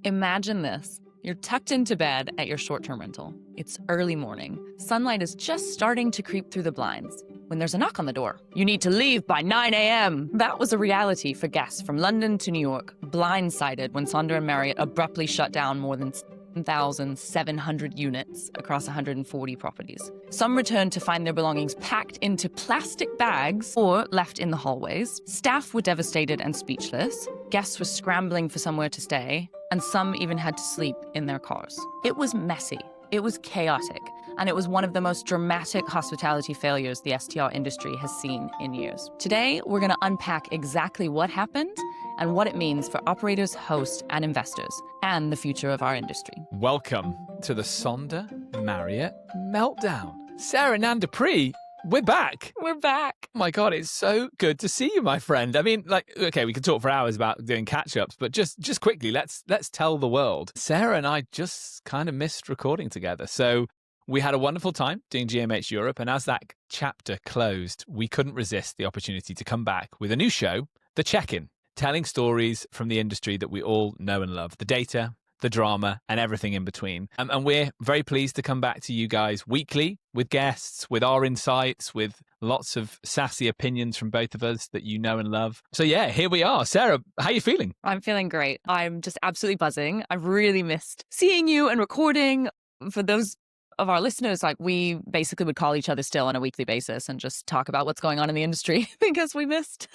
Imagine this. You're tucked into bed at your short-term rental. It's early morning. Sunlight is just starting to creep through the blinds when there's a knock on the door. You need to leave by 9 a.m. That was a reality for guests from London to New York, blindsided when Sonder and Marriott abruptly shut down more than 1,700 units across 140 properties. Some returned to find their belongings packed into plastic bags or left in the hallways. Staff were devastated and speechless. Guests were scrambling for somewhere to stay, and some even had to sleep in their cars. It was messy. It was chaotic, and it was one of the most dramatic hospitality failures the STR industry has seen in years. Today, we're going to unpack exactly what happened and what it means for operators, hosts, and investors, and the future of our industry. Welcome to the Sonder Marriott Meltdown. Sarah and DuPre, we're back. We're back. Oh my God, it's so good to see you, my friend. I mean, okay, we could talk for hours about doing catch-ups, but just quickly, let's tell the world. Sarah and I just kind of missed recording together. So we had a wonderful time doing GMH Europe, and as that chapter closed, we couldn't resist the opportunity to come back with a new show, The Check-In, telling stories from the industry that we all know and love, the data, the drama, and everything in between. And we're very pleased to come back to you guys weekly with guests, with our insights, with lots of sassy opinions from both of us that you know and love. So yeah, here we are. Sarah, how are you feeling? I'm feeling great. I'm just absolutely buzzing. I've really missed seeing you and recording. For those of our listeners, we basically would call each other still on a weekly basis and just talk about what's going on in the industry because we missed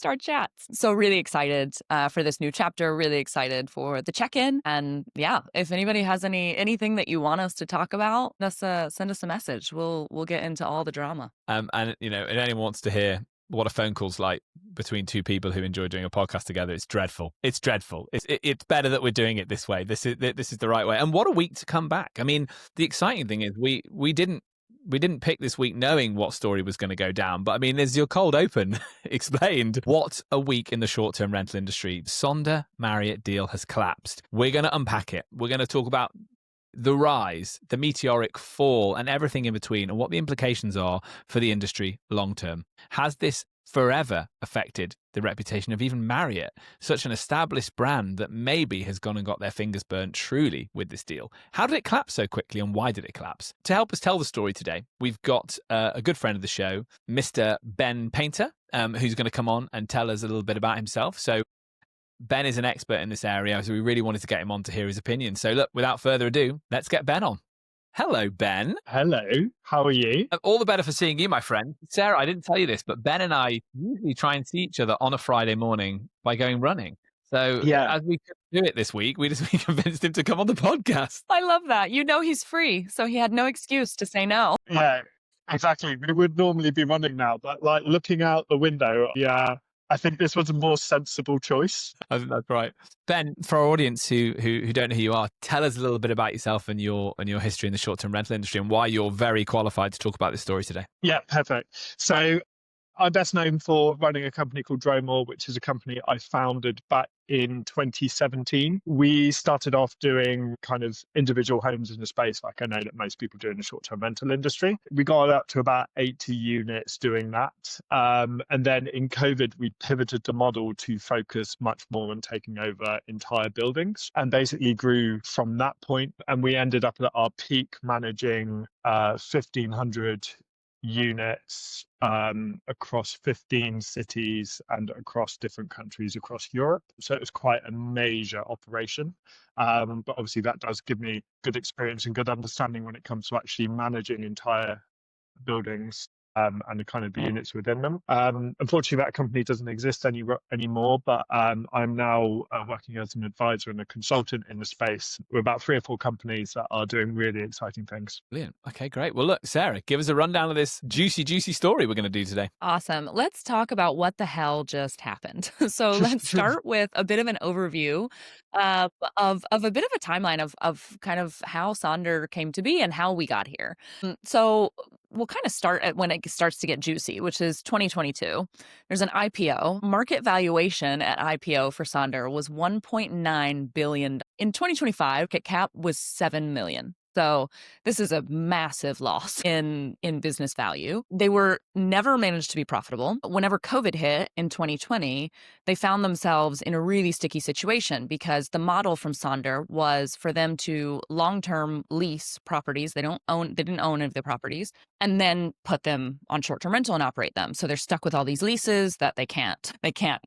our chats. So really excited for this new chapter, really excited for the check-in. And yeah, if anybody has anything that you want us to talk about, send us a message. We'll get into all the drama. And if anyone wants to hear what a phone call's like between two people who enjoy doing a podcast together, it's dreadful. It's dreadful. It's better that we're doing it this way. This is the right way. And what a week to come back. I mean, the exciting thing is we didn't pick this week knowing what story was going to go down. But I mean, as your cold open explained, what a week in the short-term rental industry. Sonder Marriott deal has collapsed. We're going to unpack it. We're going to talk about the rise, the meteoric fall, and everything in between, and what the implications are for the industry long term. Has this forever affected the reputation of even Marriott, such an established brand that maybe has gone and got their fingers burnt truly with this deal? How did it collapse so quickly, and why did it collapse? To help us tell the story today, we've got a good friend of the show, Mr. Ben Painter, who's going to come on and tell us a little bit about himself. So Ben is an expert in this area, so we really wanted to get him on to hear his opinion. So look, without further ado, let's get Ben on. Hello, Ben. Hello, how are you? All the better for seeing you, my friend. Sarah, I didn't tell you this, but Ben and I usually try and see each other on a Friday morning by going running. So as we couldn't do it this week, we convinced him to come on the podcast. I love that. He's free, so he had no excuse to say no. Yeah, exactly. We would normally be running now, but looking out the window, I think this was a more sensible choice. I think that's right. Ben, for our audience who don't know who you are, tell us a little bit about yourself and your history in the short-term rental industry and why you're very qualified to talk about this story today. Yeah, perfect. So I'm best known for running a company called DuPre, which is a company I founded back in 2017. We started off doing kind of individual homes in the space, like I know that most people do in the short-term rental industry. We got up to about 80 units doing that. And then in COVID, we pivoted the model to focus much more on taking over entire buildings and basically grew from that point. And we ended up at our peak managing 1,500 units across 15 cities and across different countries across Europe. So it was quite a major operation. But obviously that does give me good experience and good understanding when it comes to actually managing entire buildings and the kind of the units within them. Unfortunately, that company doesn't exist anymore, but I'm now working as an advisor and a consultant in the space. We're about 3 or 4 companies that are doing really exciting things. Brilliant. Okay, great. Well, look, Sarah, give us a rundown of this juicy story we're going to do today. Awesome. Let's talk about what the hell just happened. So let's start with a bit of an overview of a bit of a timeline of kind of how Sonder came to be and how we got here. So we'll kind of start at when it starts to get juicy, which is 2022. There's an IPO. Market valuation at IPO for Sonder was $1.9 billion. In 2025, cap was $7 million. So this is a massive loss in business value. They were never managed to be profitable. Whenever COVID hit in 2020, they found themselves in a really sticky situation because the model from Sonder was for them to long-term lease properties. They didn't own any of the properties, and then put them on short-term rental and operate them. So they're stuck with all these leases that they can't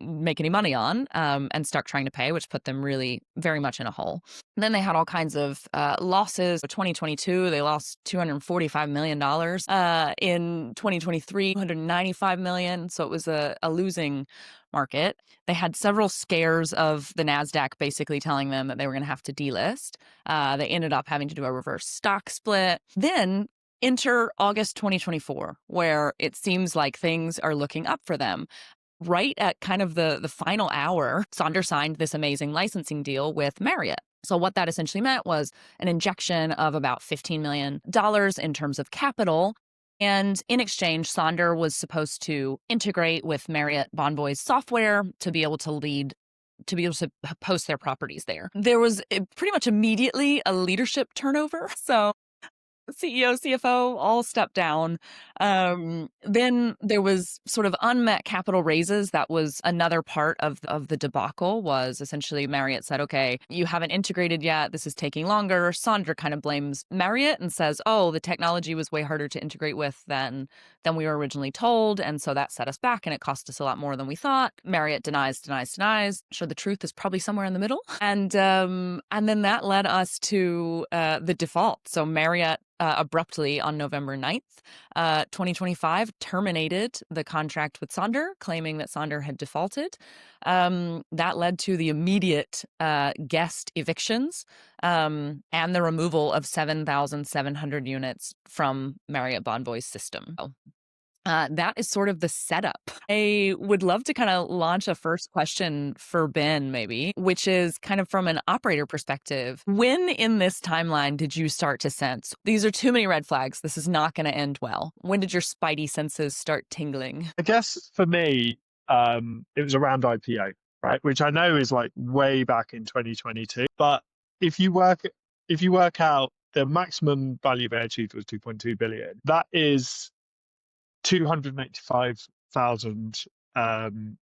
make any money on, and stuck trying to pay, which put them really very much in a hole. And then they had all kinds of losses. 2022, they lost $245 million. In 2023, $195 million. So it was a losing market. They had several scares of the NASDAQ basically telling them that they were going to have to delist. They ended up having to do a reverse stock split. Then enter August 2024, where it seems like things are looking up for them. Right at kind of the final hour, Sonder signed this amazing licensing deal with Marriott. So what that essentially meant was an injection of about $15 million in terms of capital. And in exchange, Sonder was supposed to integrate with Marriott Bonvoy's software to be able to post their properties there. There was pretty much immediately a leadership turnover. So CEO, CFO all stepped down. Then there was sort of unmet capital raises. That was another part of the debacle. Was essentially Marriott said, okay, you haven't integrated yet. This is taking longer. Sonder kind of blames Marriott and says, oh, the technology was way harder to integrate with than we were originally told. And so that set us back and it cost us a lot more than we thought. Marriott denies. Sure, the truth is probably somewhere in the middle. And then that led us to the default. So Marriott abruptly on November 9th, 2025, terminated the contract with Sonder, claiming that Sonder had defaulted. That led to the immediate guest evictions and the removal of 7,700 units from Marriott Bonvoy's system. That is sort of the setup. I would love to kind of launch a first question for Ben, maybe, which is kind of from an operator perspective. When in this timeline did you start to sense these are too many red flags? This is not going to end well. When did your spidey senses start tingling? I guess for me, it was around IPO, right? Which I know is like way back in 2022. But if you work out the maximum value they achieved was 2.2 billion, that is 285,000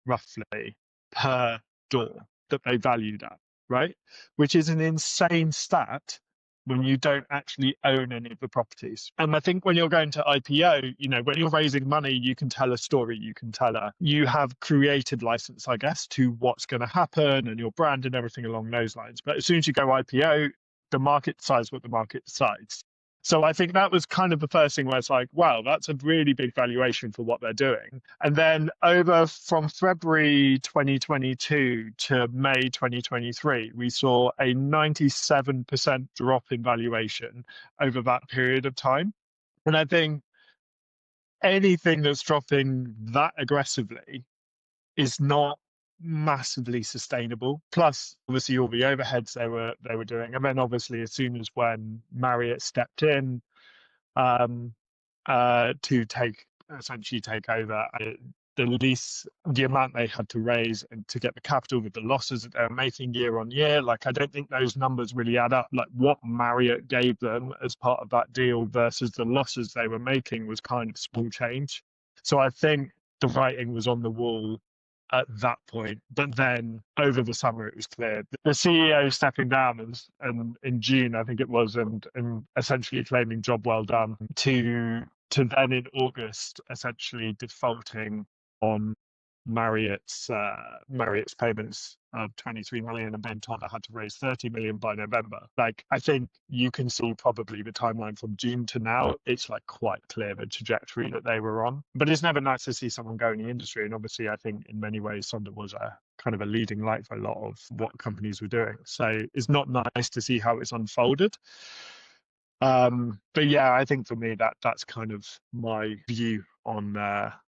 roughly per door that they valued at, right? Which is an insane stat when you don't actually own any of the properties. And I think when you're going to IPO, when you're raising money, you can tell a story, you have created license, I guess, to what's going to happen and your brand and everything along those lines. But as soon as you go IPO, the market decides what the market decides. So I think that was kind of the first thing where it's like, wow, that's a really big valuation for what they're doing. And then over from February 2022 to May 2023, we saw a 97% drop in valuation over that period of time. And I think anything that's dropping that aggressively is not massively sustainable. Plus, obviously, all the overheads they were doing, and then obviously, as soon as when Marriott stepped in to essentially take over the amount they had to raise and to get the capital with the losses that they were making year on year, like I don't think those numbers really add up. Like what Marriott gave them as part of that deal versus the losses they were making was kind of small change. So I think the writing was on the wall at that point. But then over the summer, it was clear. The CEO stepping down and in June, I think it was, and essentially claiming job well done, to then in August, essentially defaulting on Marriott's payments of 23 million and being told I had to raise 30 million by November. Like, I think you can see probably the timeline from June to now, it's like quite clear the trajectory that they were on. But it's never nice to see someone go in the industry. And obviously, I think in many ways, Sonder was a kind of a leading light for a lot of what companies were doing. So it's not nice to see how it's unfolded. But yeah, I think for me, that's kind of my view on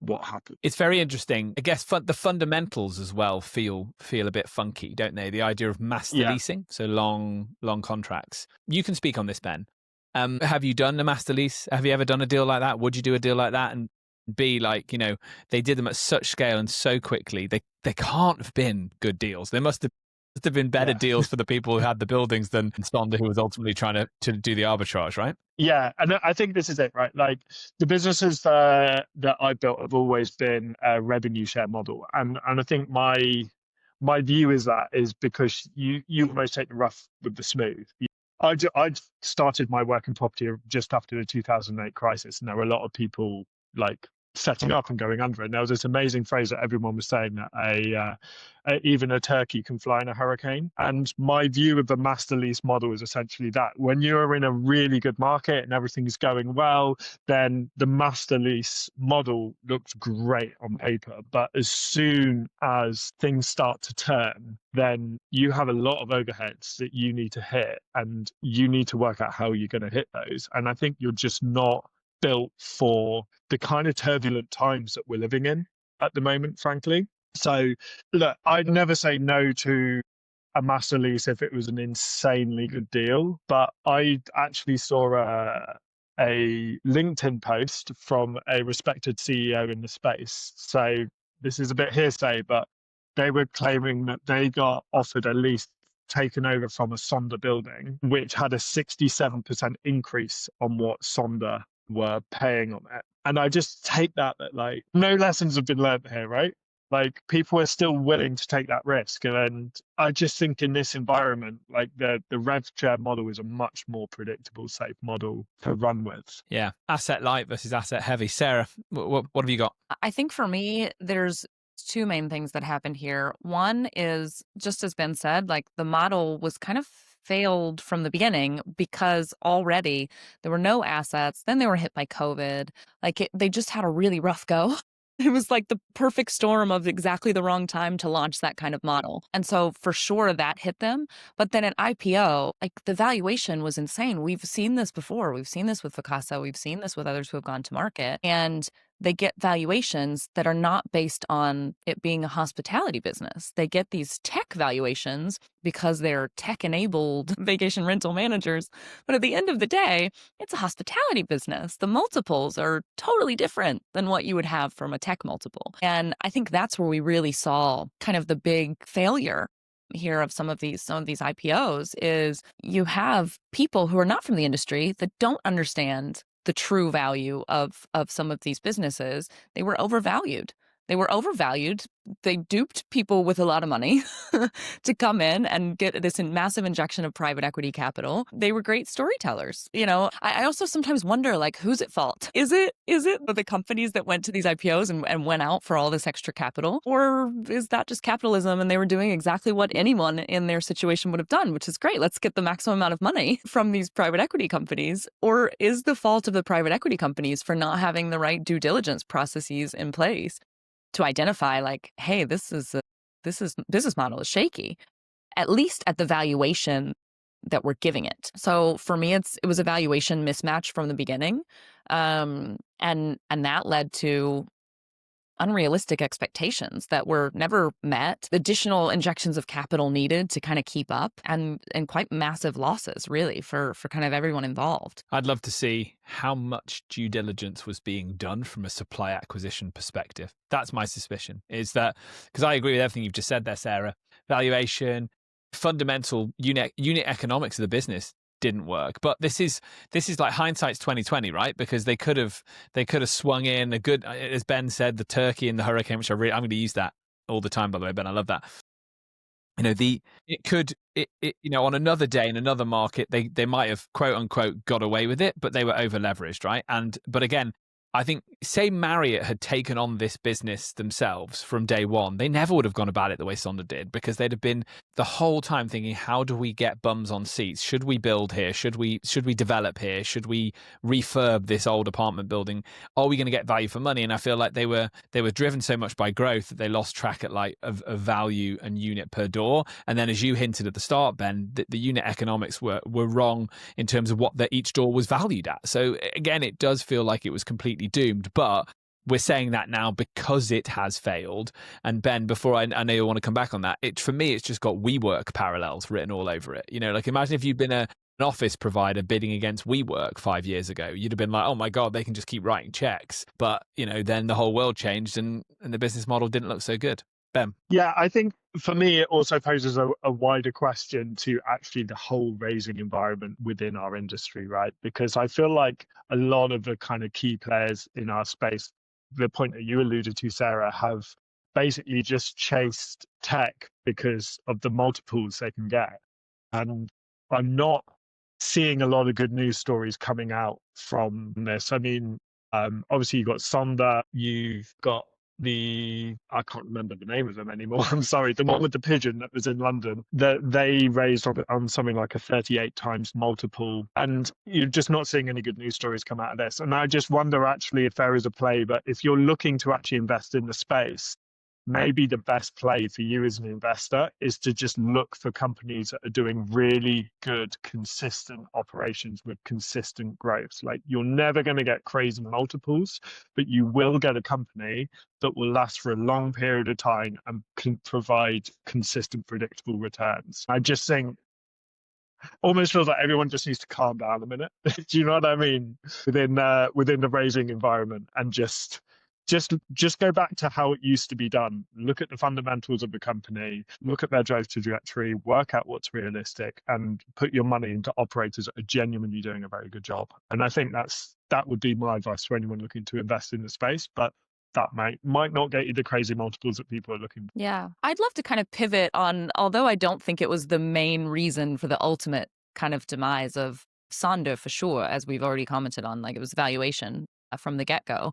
what happened. It's very interesting. I guess the fundamentals as well feel a bit funky, don't they? The idea of master leasing, so long contracts. You can speak on this, Ben. Have you done a master lease? Have you ever done a deal like that? Would you do a deal like that? And be like, they did them at such scale and so quickly. They can't have been good deals. There must have Must have been better Yeah. deals for the people who had the buildings than Sonder, who was ultimately trying to do the arbitrage, right? Yeah, and I think this is it, right? Like the businesses that I built have always been a revenue share model, and I think my view is because you almost take the rough with the smooth. I started my work in property just after the 2008 crisis, and there were a lot of people like setting up and going under. And there was this amazing phrase that everyone was saying that even a turkey can fly in a hurricane. And my view of the master lease model is essentially that when you're in a really good market and everything's going well, then the master lease model looks great on paper. But as soon as things start to turn, then you have a lot of overheads that you need to hit, and you need to work out how you're going to hit those. And I think you're just not built for the kind of turbulent times that we're living in at the moment, frankly. So look, I'd never say no to a master lease if it was an insanely good deal, but I actually saw a LinkedIn post from a respected CEO in the space. So this is a bit hearsay, but they were claiming that they got offered a lease taken over from a Sonder building, which had a 67% increase on what Sonder were paying on it. And I just take that like no lessons have been learned here, right? Like people are still willing to take that risk. And I just think in this environment, like the rev share model is a much more predictable, safe model to run with. Yeah. Asset light versus asset heavy. Sarah, what have you got? I think for me, there's two main things that happened here. One is, just as Ben said, like the model was kind of failed from the beginning because already there were no assets. Then they were hit by COVID. They just had a really rough go. It was like the perfect storm of exactly the wrong time to launch that kind of model. And so for sure that hit them. But then at IPO, like the valuation was insane. We've seen this before. We've seen this with Vacasa. We've seen this with others who have gone to market. And they get valuations that are not based on it being a hospitality business. They get these tech valuations because they're tech-enabled vacation rental managers. But at the end of the day, it's a hospitality business. The multiples are totally different than what you would have from a tech multiple. And I think that's where we really saw kind of the big failure here of some of these IPOs is you have people who are not from the industry that don't understand the true value of some of these businesses. They were overvalued. They duped people with a lot of money to come in and get this massive injection of private equity capital. They were great storytellers. You know, I also sometimes wonder, like, who's at fault? Is it the companies that went to these IPOs and went out for all this extra capital? Or is that just capitalism and they were doing exactly what anyone in their situation would have done, which is great. Let's get the maximum amount of money from these private equity companies. Or is the fault of the private equity companies for not having the right due diligence processes in place to identify, like, hey, this business model is shaky, at least at the valuation that we're giving it. So for me, it was a valuation mismatch from the beginning, and that led to unrealistic expectations that were never met, additional injections of capital needed to kind of keep up, and quite massive losses, really, for kind of everyone involved. I'd love to see how much due diligence was being done from a supply acquisition perspective. That's my suspicion, is that, because I agree with everything you've just said there, Sarah, valuation, fundamental unit economics of the business didn't work. But this is like hindsight's 2020, right? Because they could have swung in a good, as Ben said, the turkey and the hurricane, which I'm going to use that all the time, by the way, Ben. I love that. You know, on another day in another market, they might have quote unquote got away with it, but they were over leveraged, right? But again, I think, say Marriott had taken on this business themselves from day one, they never would have gone about it the way Sonder did, because they'd have been the whole time thinking, how do we get bums on seats? Should we build here? Should we develop here? Should we refurb this old apartment building? Are we going to get value for money? And I feel like they were driven so much by growth that they lost track of value and unit per door. And then, as you hinted at the start, Ben, the unit economics were wrong in terms of what each door was valued at. So again, it does feel like it was completely doomed, but we're saying that now because it has failed. And Ben, before I know you want to come back on that, for me, it's just got WeWork parallels written all over it. You know, like, imagine if you'd been an office provider bidding against WeWork 5 years ago, you'd have been like, oh my God, they can just keep writing checks. But, you know, then the whole world changed and the business model didn't look so good. Ben. Yeah, I think for me, it also poses a wider question to actually the whole raising environment within our industry, right? Because I feel like a lot of the kind of key players in our space, the point that you alluded to, Sarah, have basically just chased tech because of the multiples they can get. And I'm not seeing a lot of good news stories coming out from this. I mean, obviously you've got Sonder, you've got I can't remember the name of them anymore. I'm sorry, the one with the pigeon that was in London, that they raised on something like a 38 times multiple, and you're just not seeing any good news stories come out of this. And I just wonder actually if there is a play, but if you're looking to actually invest in the space, maybe the best play for you as an investor is to just look for companies that are doing really good, consistent operations with consistent growth. Like, you're never going to get crazy multiples, but you will get a company that will last for a long period of time and can provide consistent, predictable returns. I just think almost feels like everyone just needs to calm down a minute. Do you know what I mean? Within the raising environment, and just go back to how it used to be done. Look at the fundamentals of the company, look at their growth trajectory, work out what's realistic, and put your money into operators that are genuinely doing a very good job. And I think that would be my advice for anyone looking to invest in the space. But that might not get you the crazy multiples that people are looking for. Yeah. I'd love to kind of pivot on, although I don't think it was the main reason for the ultimate kind of demise of Sonder for sure, as we've already commented on, like it was valuation from the get-go.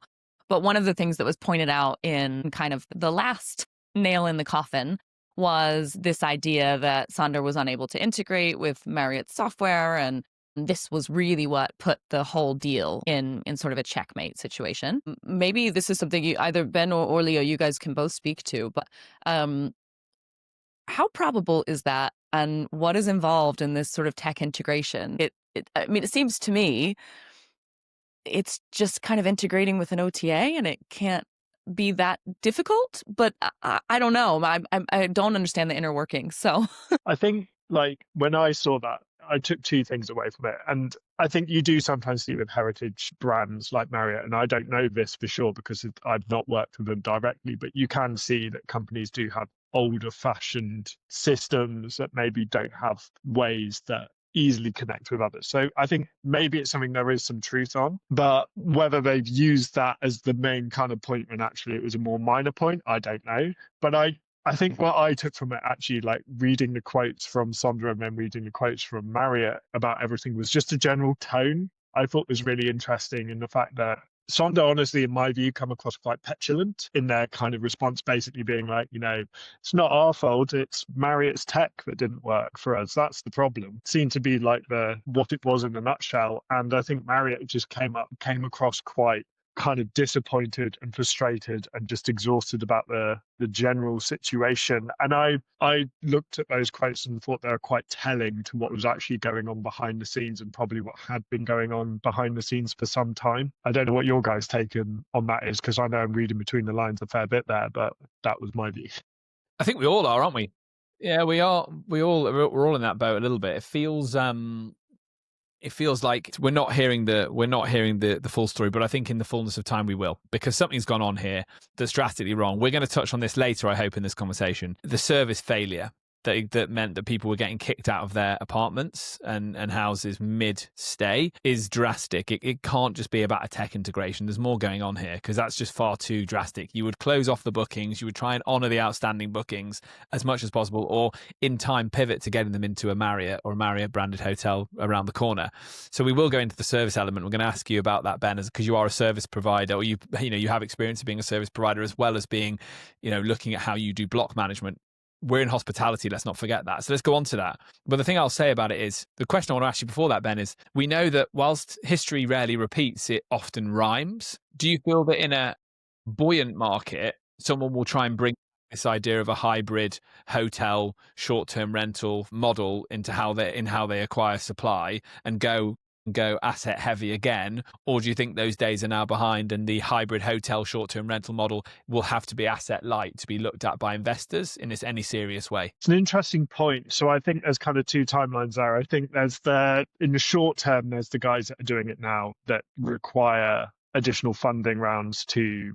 But one of the things that was pointed out in kind of the last nail in the coffin was this idea that Sonder was unable to integrate with Marriott software, and this was really what put the whole deal in sort of a checkmate situation. Maybe this is something you, either Ben or Leo, you guys can both speak to, but how probable is that, and what is involved in this sort of tech integration? I mean, it seems to me it's just kind of integrating with an OTA, and it can't be that difficult, but I don't know. I don't understand the inner workings. So I think, like, when I saw that, I took two things away from it. And I think you do sometimes see with heritage brands like Marriott, and I don't know this for sure because I've not worked with them directly, but you can see that companies do have older fashioned systems that maybe don't have ways that easily connect with others. So I think maybe it's something there is some truth on, but whether they've used that as the main kind of point when actually it was a more minor point, I don't know. But I think what I took from it, actually, like reading the quotes from Sonder and then reading the quotes from Marriott about everything, was just a general tone I thought was really interesting, in the fact that Sonder, honestly, in my view, come across quite petulant in their kind of response, basically being like, it's not our fault, it's Marriott's tech that didn't work for us. That's the problem. It seemed to be like what it was in a nutshell. And I think Marriott just came across quite kind of disappointed and frustrated and just exhausted about the general situation. And I looked at those quotes and thought they were quite telling to what was actually going on behind the scenes, and probably what had been going on behind the scenes for some time. I don't know what your guys' take on that is, because I know I'm reading between the lines a fair bit there, but that was my view. I think we all are, aren't we? Yeah, we are. We're all in that boat a little bit. It feels like we're not hearing the full story, but I think in the fullness of time we will, because something's gone on here that's drastically wrong. We're going to touch on this later, I hope, in this conversation. The service failure that meant that people were getting kicked out of their apartments and houses mid-stay is drastic. It can't just be about a tech integration. There's more going on here, because that's just far too drastic. You would close off the bookings, you would try and honour the outstanding bookings as much as possible, or in time pivot to getting them into a Marriott or a Marriott branded hotel around the corner. So we will go into the service element. We're going to ask you about that, Ben, because you are a service provider, or you have experience of being a service provider, as well as being, looking at how you do block management. We're in hospitality, let's not forget that. So let's go on to that. But the thing I'll say about it is, the question I want to ask you before that, Ben, is we know that whilst history rarely repeats, it often rhymes. Do you feel that in a buoyant market, someone will try and bring this idea of a hybrid hotel short-term rental model into how they acquire supply and go asset heavy again? Or do you think those days are now behind, and the hybrid hotel short-term rental model will have to be asset light to be looked at by investors in any serious way? It's an interesting point. So I think there's kind of two timelines there. I think there's in the short term, there's the guys that are doing it now that require additional funding rounds to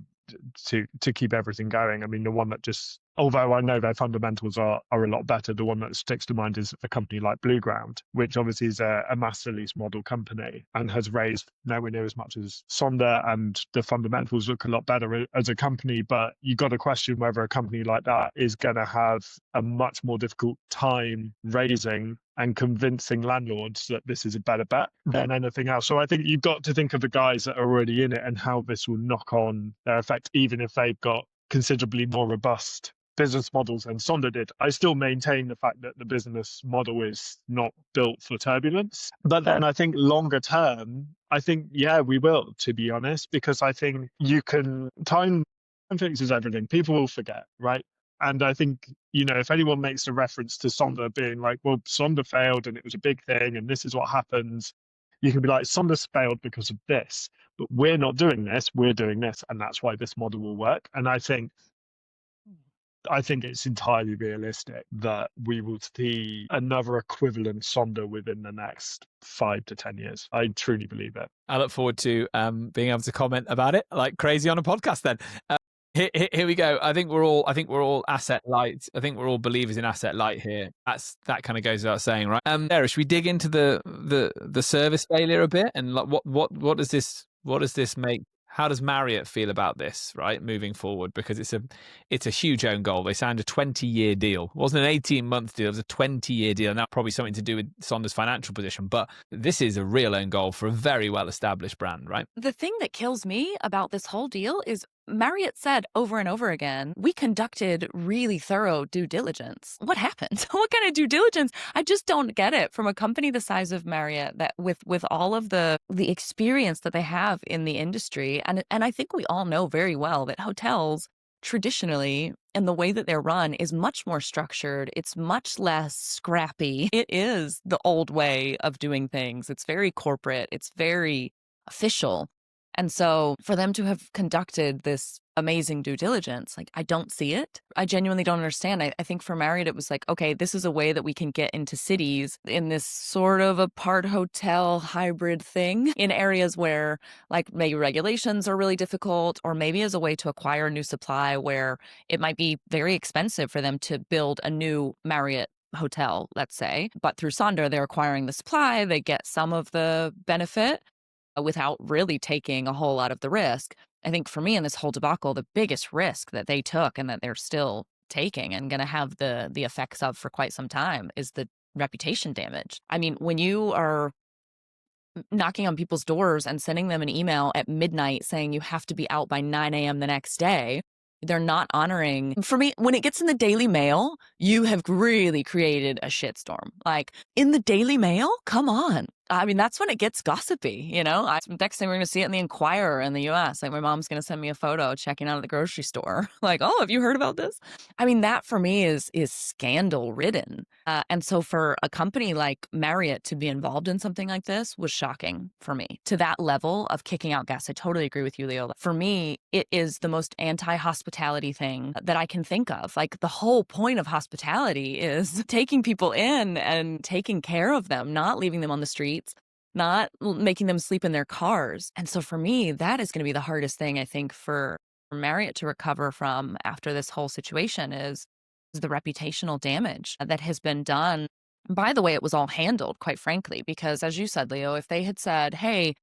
keep everything going. I mean, the one that just although I know their fundamentals are a lot better. The one that sticks to mind is a company like Blueground, which obviously is a master lease model company and has raised nowhere near as much as Sonder, and the fundamentals look a lot better as a company. But you got to question whether a company like that is going to have a much more difficult time raising and convincing landlords that this is a better bet than anything else. So I think you've got to think of the guys that are already in it and how this will knock on their effect, even if they've got considerably more robust business models than Sonder did. I still maintain the fact that the business model is not built for turbulence. But then I think longer term, I think, yeah, we will, to be honest, because I think time fixes everything. People will forget, right? And I think, if anyone makes a reference to Sonder being like, well, Sonder failed and it was a big thing and this is what happens, you can be like, Sonder's failed because of this, but we're not doing this, we're doing this. And that's why this model will work. And I think it's entirely realistic that we will see another equivalent Sonder within the next 5 to 10 years. I truly believe it. I look forward to being able to comment about it like crazy on a podcast then. Here we go. I think we're all asset light. I think we're all believers in asset light here. That kind of goes without saying, right? Sarah, should we dig into the service failure a bit, and like what does this make? How does Marriott feel about this, right, moving forward? Because it's a huge own goal. They signed a 20-year deal. It wasn't an 18-month deal. It was a 20-year deal. And that's probably something to do with Sonder's financial position. But this is a real own goal for a very well-established brand, right? The thing that kills me about this whole deal is Marriott said over and over again, we conducted really thorough due diligence. What happened? What kind of due diligence? I just don't get it from a company the size of Marriott, that with all of the experience that they have in the industry. And I think we all know very well that hotels traditionally, and the way that they're run, is much more structured. It's much less scrappy. It is the old way of doing things. It's very corporate. It's very official. And so for them to have conducted this amazing due diligence, like, I don't see it. I genuinely don't understand. I think for Marriott, it was like, okay, this is a way that we can get into cities in this sort of apart hotel hybrid thing in areas where, like, maybe regulations are really difficult, or maybe as a way to acquire new supply where it might be very expensive for them to build a new Marriott hotel, let's say. But through Sonder, they're acquiring the supply. They get some of the benefit without really taking a whole lot of the risk. I think for me in this whole debacle, the biggest risk that they took and that they're still taking and going to have the effects of for quite some time is the reputation damage. I mean, when you are knocking on people's doors and sending them an email at midnight saying you have to be out by 9 a.m. the next day, they're not honoring. For me, when it gets in the Daily Mail, you have really created a shitstorm. Like, in the Daily Mail? Come on. I mean, that's when it gets gossipy, Next thing we're going to see it in the Inquirer in the US. Like, my mom's going to send me a photo checking out at the grocery store. Like, oh, have you heard about this? I mean, that for me is scandal ridden. And so for a company like Marriott to be involved in something like this was shocking for me. To that level of kicking out guests, I totally agree with you, Leo. For me, it is the most anti-hospitality thing that I can think of. Like, the whole point of hospitality is taking people in and taking care of them, not leaving them on the streets, not making them sleep in their cars. And so for me, that is going to be the hardest thing, I think, for Marriott to recover from after this whole situation is the reputational damage that has been done by the way it was all handled, quite frankly. Because as you said, Leo, if they had said, hey,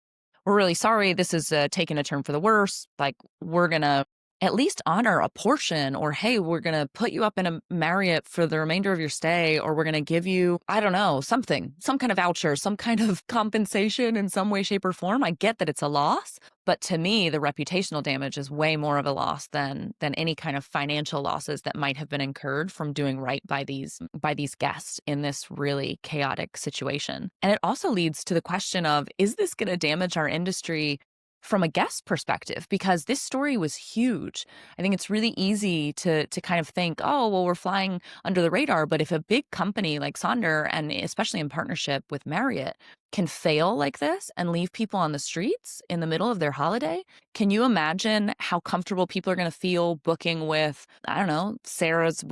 we're really sorry, this is taking a turn for the worse, like, we're going to at least honor a portion, or, hey, we're going to put you up in a Marriott for the remainder of your stay, or we're going to give you, I don't know, some kind of voucher, some kind of compensation in some way, shape, or form. I get that it's a loss, but to me, the reputational damage is way more of a loss than any kind of financial losses that might have been incurred from doing right by these guests in this really chaotic situation. And it also leads to the question of, is this going to damage our industry from a guest perspective? Because this story was huge. I think it's really easy to kind of think, oh, well, we're flying under the radar. But if a big company like Sonder, and especially in partnership with Marriott, can fail like this and leave people on the streets in the middle of their holiday, can you imagine how comfortable people are going to feel booking with, I don't know, Sarah's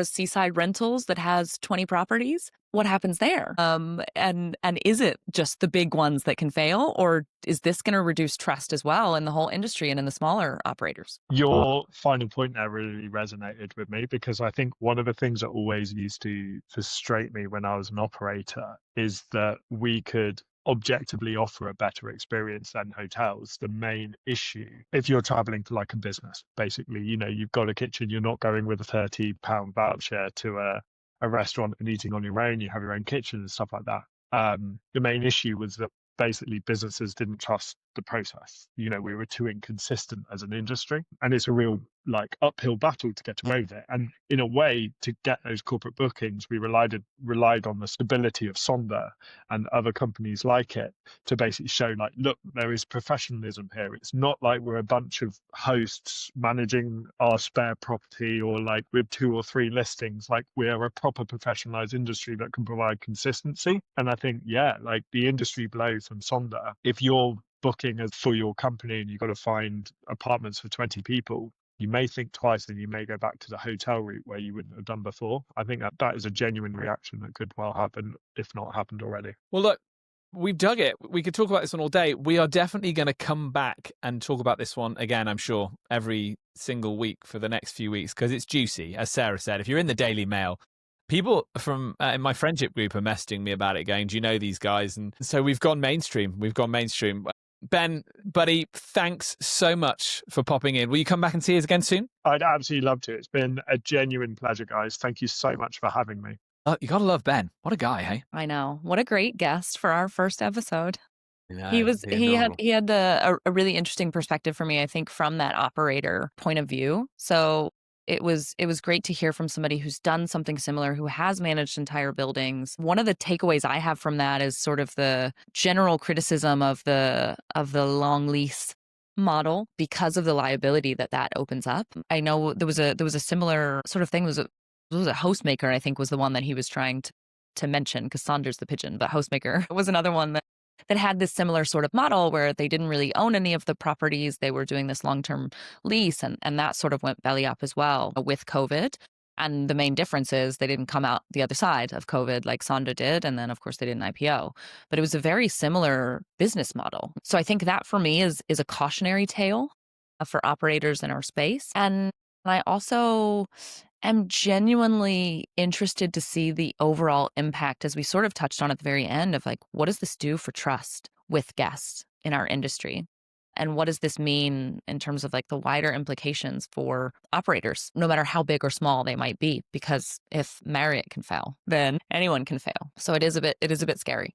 Seaside Rentals that has 20 properties? What happens there? And is it just the big ones that can fail, or is this going to reduce trust as well in the whole industry and in the smaller operators? Your final point there really resonated with me, because I think one of the things that always used to frustrate me when I was an operator is that we could objectively offer a better experience than hotels. The main issue, if you're traveling for like a business, basically, you've got a kitchen, you're not going with a £30 voucher to a restaurant and eating on your own, you have your own kitchen and stuff like that. The main issue was that basically businesses didn't trust the process. We were too inconsistent as an industry, and it's a real uphill battle to get away with it. And in a way, to get those corporate bookings, we relied on the stability of Sonder and other companies like it to basically show look, there is professionalism here. It's not like we're a bunch of hosts managing our spare property or with 2 or 3 listings. We are a proper professionalized industry that can provide consistency. And I think, the industry blow from Sonder, if you're booking for your company and you've got to find apartments for 20 people, you may think twice and you may go back to the hotel route where you wouldn't have done before. I think that is a genuine reaction that could well happen, if not happened already. Well, look, we've dug it. We could talk about this one all day. We are definitely going to come back and talk about this one again, I'm sure, every single week for the next few weeks, because it's juicy. As Sarah said, if you're in the Daily Mail, people from in my friendship group are messaging me about it, going, do you know these guys? And so we've gone mainstream. Ben, buddy, thanks so much for popping in. Will you come back and see us again soon? I'd absolutely love to. It's been a genuine pleasure, guys. Thank you so much for having me. You got to love Ben. What a guy, hey? I know. What a great guest for our first episode. No, he had a really interesting perspective for me, I think, from that operator point of view. So it was great to hear from somebody who's done something similar, who has managed entire buildings. One of the takeaways I have from that is sort of the general criticism of the long lease model because of the liability that opens up. I know there was a similar sort of thing. It was a Hostmaker, I think, was the one that he was trying to mention, because Sonder's the pigeon, but Hostmaker was another one that had this similar sort of model where they didn't really own any of the properties. They were doing this long-term lease, and that sort of went belly up as well with COVID. And the main difference is they didn't come out the other side of COVID like Sonder did. And then, of course, they didn't IPO. But it was a very similar business model. So I think that for me is a cautionary tale for operators in our space. And I also am genuinely interested to see the overall impact, as we sort of touched on at the very end, of what does this do for trust with guests in our industry? And what does this mean in terms of the wider implications for operators, no matter how big or small they might be? Because if Marriott can fail, then anyone can fail. So it is a bit scary.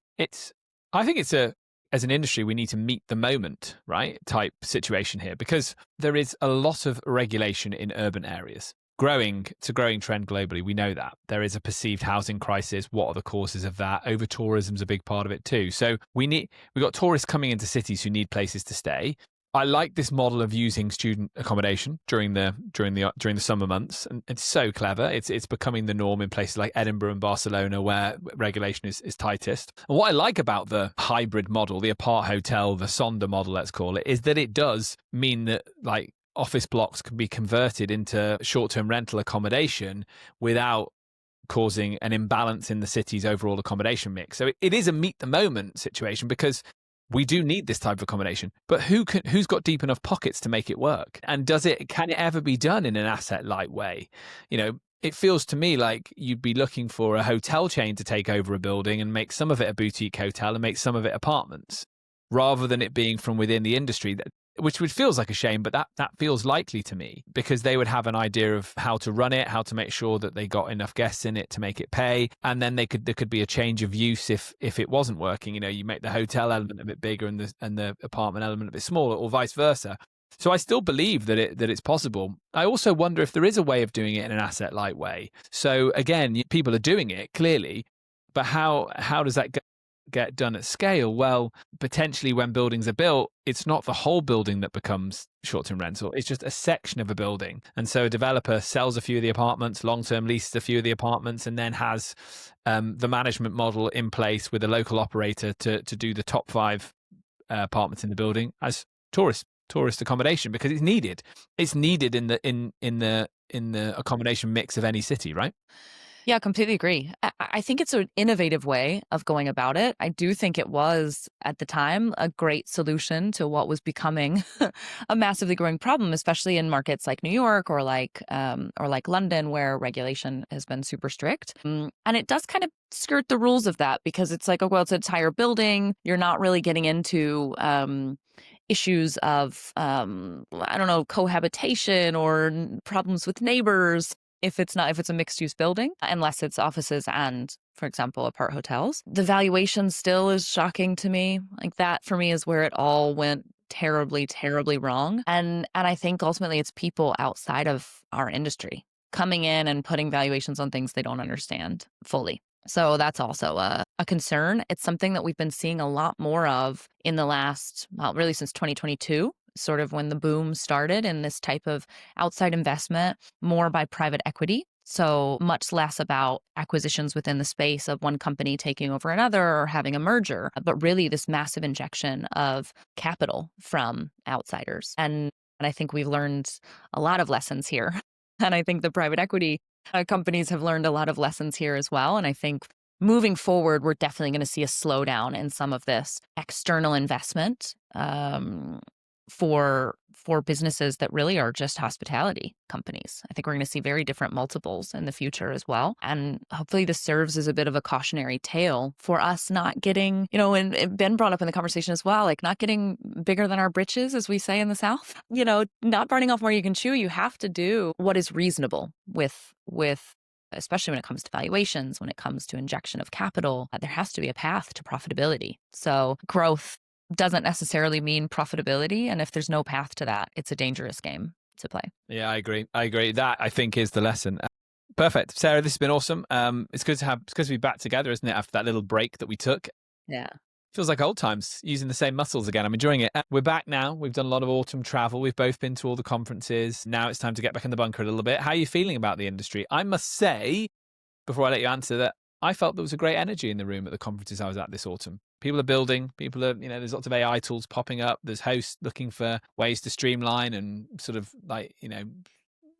I think as an industry, we need to meet the moment, right? Type situation here, because there is a lot of regulation in urban areas. It's a growing trend globally. We know that. There is a perceived housing crisis. What are the causes of that? Over-tourism is a big part of it too. So we've got tourists coming into cities who need places to stay. I like this model of using student accommodation during the summer months, and it's so clever. It's becoming the norm in places like Edinburgh and Barcelona, where regulation is tightest. And what I like about the hybrid model, the apart hotel, the Sonder model, let's call it, is that it does mean that office blocks can be converted into short-term rental accommodation without causing an imbalance in the city's overall accommodation mix. So it is a meet the moment situation, because we do need this type of accommodation. But who's got deep enough pockets to make it work? And can it ever be done in an asset light way? It feels to me like you'd be looking for a hotel chain to take over a building and make some of it a boutique hotel and make some of it apartments, rather than it being from within the industry, which feels like a shame, but that feels likely to me, because they would have an idea of how to run it, how to make sure that they got enough guests in it to make it pay, and then there could be a change of use if it wasn't working. You make the hotel element a bit bigger and the apartment element a bit smaller, or vice versa. So I still believe that it's possible. I also wonder if there is a way of doing it in an asset light way. So again, people are doing it clearly, but how does that go? get done at scale, well, potentially when buildings are built, it's not the whole building that becomes short-term rental. It's just a section of a building. And so a developer sells a few of the apartments, long-term leases a few of the apartments, and then has the management model in place with a local operator to do the top 5 apartments in the building as tourist accommodation, because it's needed. It's needed in the accommodation mix of any city, right? Yeah, completely agree. I think it's an innovative way of going about it. I do think it was, at the time, a great solution to what was becoming a massively growing problem, especially in markets like New York or like London, where regulation has been super strict. And it does kind of skirt the rules of that, because it's like, oh, well, it's an entire building. You're not really getting into issues of, cohabitation or problems with neighbors. If it's a mixed use building, unless it's offices and, for example, apart hotels. The valuation still is shocking to me. Like, that for me is where it all went terribly, terribly wrong. And I think ultimately it's people outside of our industry coming in and putting valuations on things they don't understand fully. So that's also a concern. It's something that we've been seeing a lot more of in the last, well, really since 2022. Sort of when the boom started in this type of outside investment, more by private equity. So much less about acquisitions within the space of one company taking over another or having a merger, but really this massive injection of capital from outsiders. And I think we've learned a lot of lessons here. And I think the private equity companies have learned a lot of lessons here as well. And I think moving forward, we're definitely going to see a slowdown in some of this external investment for businesses that really are just hospitality companies. I think we're going to see very different multiples in the future as well. And hopefully this serves as a bit of a cautionary tale for us not getting, and Ben brought up in the conversation as well, like not getting bigger than our britches, as we say in the South, not burning off more you can chew. You have to do what is reasonable with especially when it comes to valuations, when it comes to injection of capital. There has to be a path to profitability. So growth doesn't necessarily mean profitability. And if there's no path to that, it's a dangerous game to play. Yeah, I agree. That, I think, is the lesson. Perfect. Sarah, this has been awesome. It's good to be back together, isn't it, after that little break that we took? Yeah. Feels like old times, using the same muscles again. I'm enjoying it. We're back now. We've done a lot of autumn travel. We've both been to all the conferences. Now it's time to get back in the bunker a little bit. How are you feeling about the industry? I must say, before I let you answer, that I felt there was a great energy in the room at the conferences I was at this autumn. People are building, there's lots of AI tools popping up. There's hosts looking for ways to streamline and sort of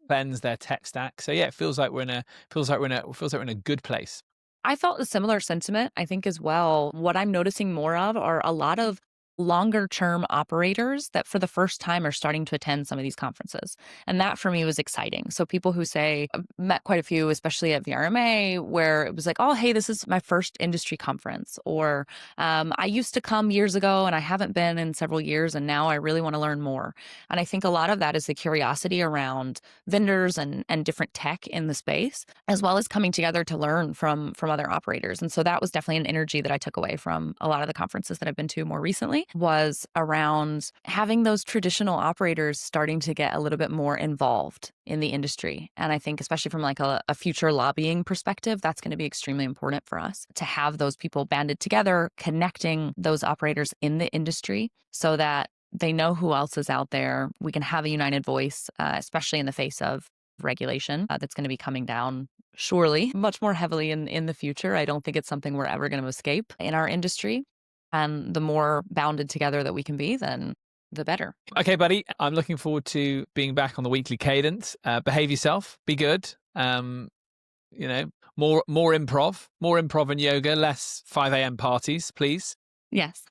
cleanse their tech stack. So yeah, it feels like we're in a good place. I felt a similar sentiment, I think, as well. What I'm noticing more of are a lot of longer term operators that for the first time are starting to attend some of these conferences. And that for me was exciting. So people who say, I've met quite a few, especially at VRMA, where it was like, oh, hey, this is my first industry conference. Or I used to come years ago and I haven't been in several years and now I really want to learn more. And I think a lot of that is the curiosity around vendors and different tech in the space, as well as coming together to learn from other operators. And so that was definitely an energy that I took away from a lot of the conferences that I've been to more recently, was around having those traditional operators starting to get a little bit more involved in the industry. And I think especially from like a future lobbying perspective, that's going to be extremely important for us to have those people banded together, connecting those operators in the industry so that they know who else is out there. We can have a united voice, especially in the face of regulation that's going to be coming down surely much more heavily in the future. I don't think it's something we're ever going to escape in our industry. And the more bounded together that we can be, then the better. Okay, buddy. I'm looking forward to being back on the weekly cadence. Behave yourself. Be good. More improv and yoga, less 5 a.m. parties, please. Yes.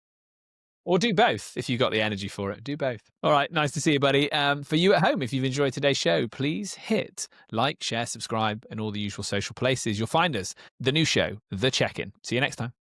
Or do both if you've got the energy for it. Do both. All right. Nice to see you, buddy. For you at home, if you've enjoyed today's show, please hit like, share, subscribe, and all the usual social places. You'll find us, the new show, The Check-In. See you next time.